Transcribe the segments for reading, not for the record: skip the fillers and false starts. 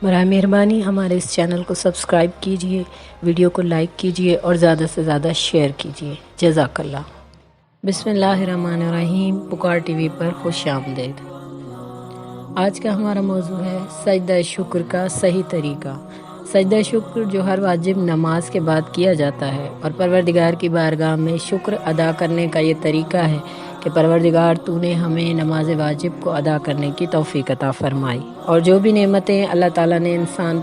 براہ مہربانی ہمارے اس چینل کو سبسکرائب کیجیے، ویڈیو کو لائک کیجیے اور زیادہ سے زیادہ شیئر کیجیے۔ جزاک اللہ۔ بسم اللہ الرحمن الرحیم۔ پکار ٹی وی پر خوش آمدید۔ آج کا ہمارا موضوع ہے سجدہ شکر کا صحیح طریقہ۔ سجدہ شکر جو ہر واجب نماز کے بعد کیا جاتا ہے اور پروردگار کی بارگاہ میں شکر ادا کرنے کا یہ طریقہ ہے کہ پروردگار تو نے ہمیں نماز واجب کو ادا کرنے کی توفیق عطا فرمائی، اور جو بھی نعمتیں اللہ تعالیٰ نے انسان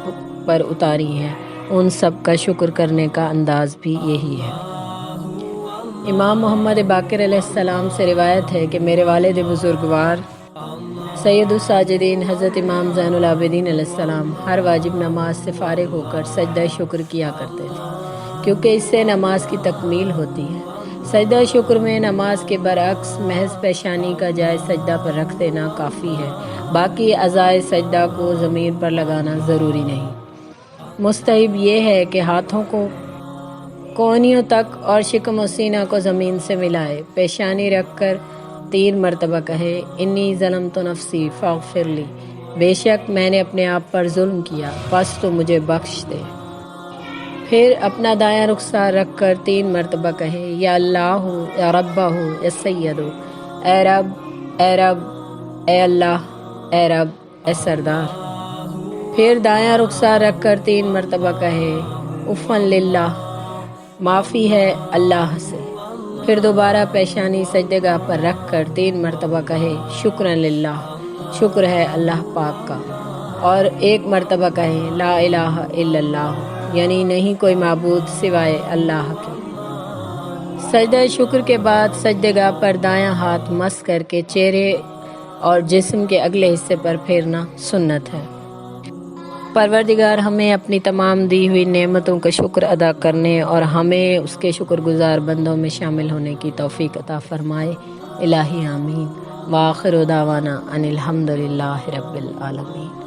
پر اتاری ہیں ان سب کا شکر کرنے کا انداز بھی یہی ہے۔ امام محمد باقر علیہ السلام سے روایت ہے کہ میرے والد بزرگوار سید الساجدین حضرت امام زین العابدین علیہ السلام ہر واجب نماز سے فارغ ہو کر سجدہ شکر کیا کرتے تھے، کیونکہ اس سے نماز کی تکمیل ہوتی ہے۔ سجدہ شکر میں نماز کے برعکس محض پیشانی کا جائز سجدہ پر رکھ دینا کافی ہے، باقی اعضائے سجدہ کو زمین پر لگانا ضروری نہیں۔ مستحب یہ ہے کہ ہاتھوں کو کونیوں تک اور شکم و سینہ کو زمین سے ملائے، پیشانی رکھ کر 3 مرتبہ کہے انی ظلمت نفسی فاغفر لی، بے شک میں نے اپنے آپ پر ظلم کیا پس تو مجھے بخش دے۔ پھر اپنا دایاں رخسار رکھ کر 3 مرتبہ کہے یا اللہ ہو، یا ربہ ہو، یا سید ہو، اے رب، اے رب، اے اللہ، اے رب، اے سردار۔ پھر دایاں رخسار رکھ کر 3 مرتبہ کہے عفواً للہ، معافی ہے اللہ سے۔ پھر دوبارہ پیشانی سجدہ گاہ پر رکھ کر 3 مرتبہ کہے شکراً للہ، شکر ہے اللہ پاک کا، اور 1 مرتبہ کہے لا الہ الا اللہ، یعنی نہیں کوئی معبود سوائے اللہ کے۔ سجدہ شکر کے بعد سجدہ گاہ پر دایاں ہاتھ مس کر کے چہرے اور جسم کے اگلے حصے پر پھیرنا سنت ہے۔ پروردگار ہمیں اپنی تمام دی ہوئی نعمتوں کا شکر ادا کرنے اور ہمیں اس کے شکر گزار بندوں میں شامل ہونے کی توفیق عطا فرمائے۔ الہی آمین۔ وآخر دعوانا ان الحمد للہ رب العالمین۔